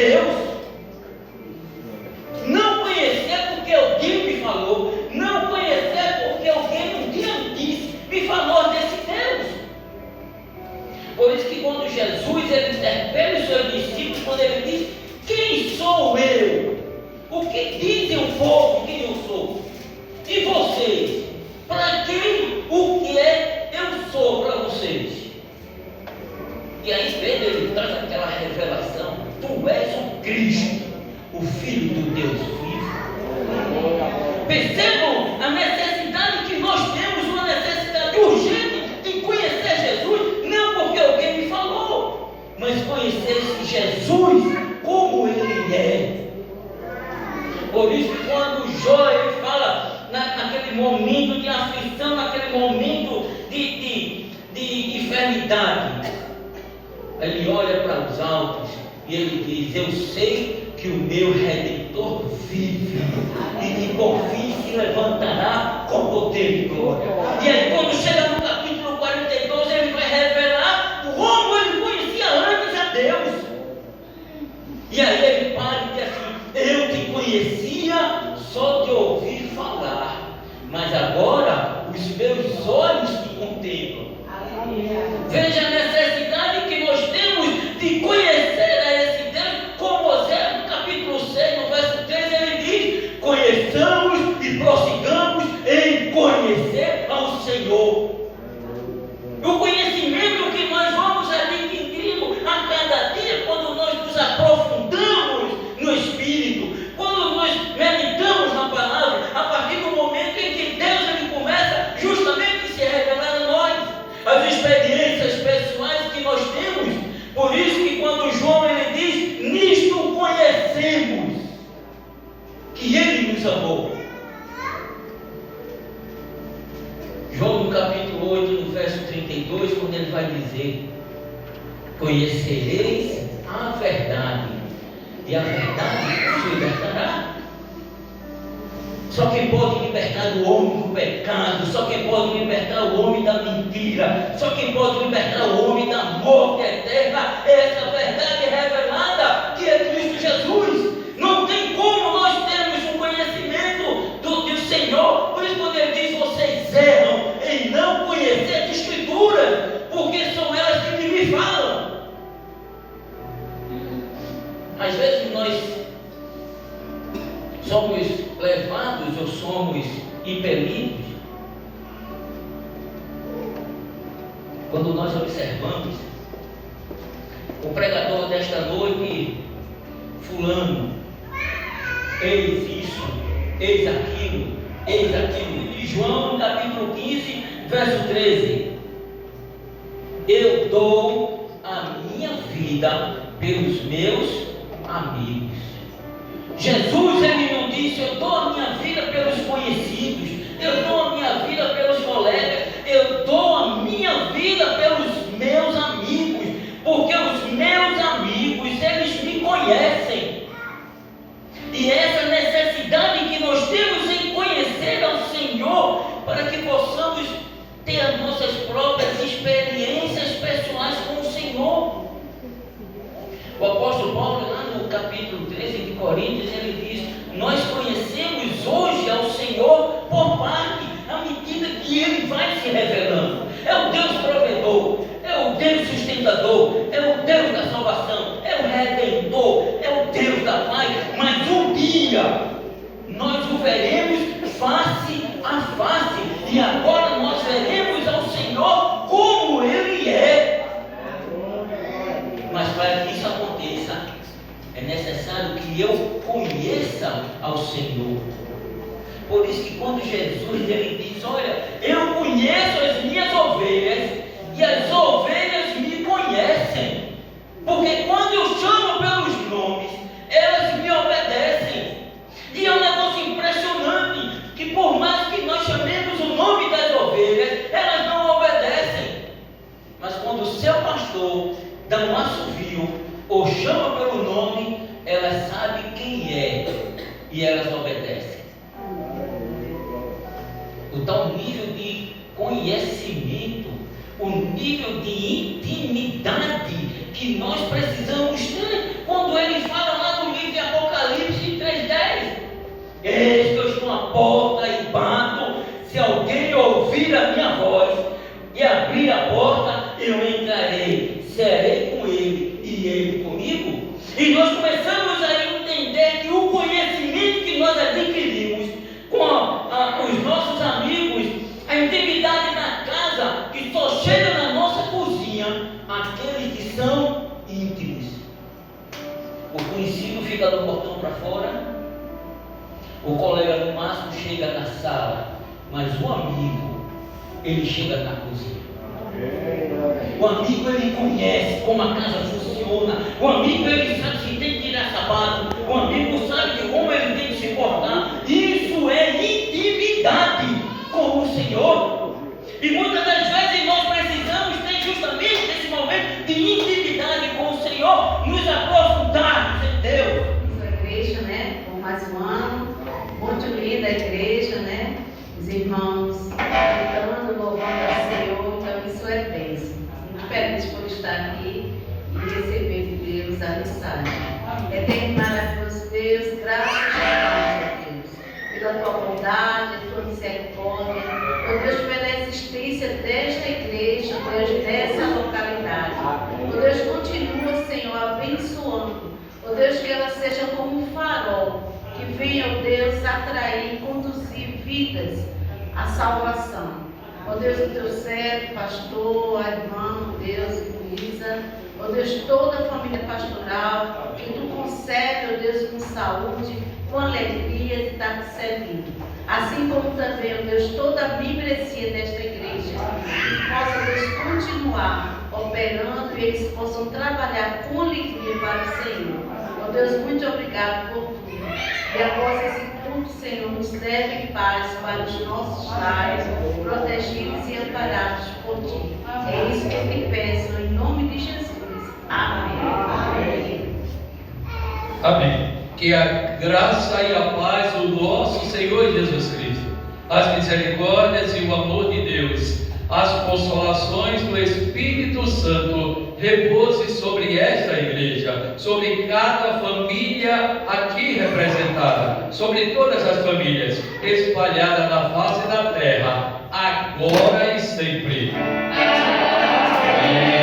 Deus. Não conhecer porque alguém me falou, não conhecer porque alguém um dia me disse, me falou desse Deus. Por isso que quando Jesus ele interpela os seus discípulos, quando ele diz: quem sou eu? O que dizem o povo quem eu sou? E vocês? Para quem o que é eu sou para vocês? E aí Pedro ele traz aquela revelação: tu és o Cristo, o Filho do Deus vivo. Percebam a necessidade que nós temos, uma necessidade urgente de conhecer Jesus, não porque alguém me falou, mas conhecer Jesus como Ele é. Por isso, quando Jó ele fala naquele momento de aflição, naquele momento de enfermidade, ele olha para os altos e ele diz: eu sei que o meu Redentor vive e que por fim se levantará com poder e glória. E aí quando chega no capítulo 42, ele vai revelar como ele conhecia antes a Deus. E aí ele para e diz assim: eu te conhecia só de ouvir falar, mas agora os meus olhos te contemplam. Veja a necessidade que nós temos de conhecer a esse Deus, como Oséias no capítulo 6, no verso 3, ele diz: conheçamos e prossigamos em conhecer ao Senhor. O conhecimento que nós vamos adquirindo a cada dia, quando nós nos aprofundamos no Espírito, quando nós meditamos na palavra, a partir do momento em que Deus ele começa justamente a se revelar a nós, as experiências pessoais que nós temos. Por isso que quando João ele diz: nisto conhecemos que Ele nos amou. João no capítulo 8, no verso 32, quando ele vai dizer: conhecereis a verdade, e a verdade vos libertará. Só quem pode libertar o homem do pecado, só quem pode libertar o homem da mentira, só quem pode libertar o homem da morte eterna, é essa verdade revelada que é Cristo Jesus. Não tem como nós termos um conhecimento do Senhor. Por isso quando ele diz: vocês erram em não conhecer as Escrituras, porque são elas que me falam. Às vezes nós somos levados ou somos impelidos, quando nós observamos o pregador desta noite: fulano, eis isso, eis aquilo, eis aquilo. E João no capítulo 15, verso 13: eu dou a minha vida pelos meus amigos. Jesus ele não disse: eu dou a minha vida pelos conhecidos, eu dou a minha vida pelos colegas, eu dou a minha vida pelos meus amigos, porque os meus amigos eles me conhecem. E essa necessidade que nós temos em conhecer ao Senhor, para que possamos ter as nossas próprias experiências pessoais com o Senhor. O apóstolo Paulo, lá no capítulo 13 de Coríntios, ele diz: nós conhecemos hoje ao Senhor por parte, à medida que Ele vai se revelando. É o Deus provedor, é o Deus sustentador, é o Deus da salvação, é o Redentor, é o Deus da paz. Mas um dia nós o veremos face a face, e agora nós veremos ao Senhor como Ele é. Mas para que isso aconteça, é necessário que eu conheça ao Senhor. Por isso que quando Jesus ele diz: olha, eu conheço as minhas ovelhas e as ovelhas me conhecem, porque quando eu chamo pelos nomes, elas me obedecem. E é um negócio impressionante, que por mais que nós chamemos o nome das ovelhas, elas não obedecem. Mas quando o seu pastor dá um assovio ou chama pelo nome, elas sabem quem é e elas obedecem. O tal nível de conhecimento, o nível de intimidade que nós precisamos ter. Quando ele fala Eis que eu estou à porta e bato. Se alguém ouvir a minha voz e abrir a porta, eu entrarei, serei com ele e ele comigo. E nós começamos a entender que o conhecimento que nós adquirimos com os nossos amigos, a intimidade na casa, que só chega na nossa cozinha, aqueles que são íntimos. O conhecido fica do portão para fora, o colega no máximo chega na sala, mas o amigo, ele chega na cozinha. O amigo, ele conhece como a casa funciona. O amigo, ele sabe se tem que tirar sapato. O amigo sabe de como ele tem que se portar. Isso é intimidade com o Senhor. E muitas das vezes nós precisamos ter justamente esse momento de intimidade com o Senhor, nos aprofundarmos em Deus. A igreja, né? Com mais um ano, muito linda a igreja, né? Os irmãos cantando, louvando ao Senhor, então isso é bênção. Muito feliz por estar aqui e receber de Deus a mensagem. Eterno maravilhoso Deus, graças a Deus, pela tua bondade, tua misericórdia, ó Deus, pela existência desta igreja, Deus, dessa localidade. Ó Deus, continua, Senhor, abençoando. Ó Deus, que ela seja como um farol, que venha, ó Deus, atrair e conduzir vidas à salvação. Ó Deus, o teu servo, pastor, a irmã, Deus, Luísa, ó Deus, toda a família pastoral, que tu concede, ó Deus, com saúde, com alegria de estar te servindo. Assim como também, ó Deus, toda a membresia desta igreja, que possa, Deus, continuar operando e eles possam trabalhar com alegria para o Senhor. Ó Deus, muito obrigado por tudo. E após esse culto, Senhor, nos leve em paz para os nossos lares, protegidos e amparados por Ti. É isso que eu te peço, em nome de Jesus. Amém. Amém. Amém. Que a graça e a paz do nosso Senhor Jesus Cristo, as misericórdias e o amor de Deus, as consolações do Espírito Santo repouse sobre esta igreja, sobre cada família aqui representada, sobre todas as famílias espalhadas na face da terra, agora e sempre. Amém.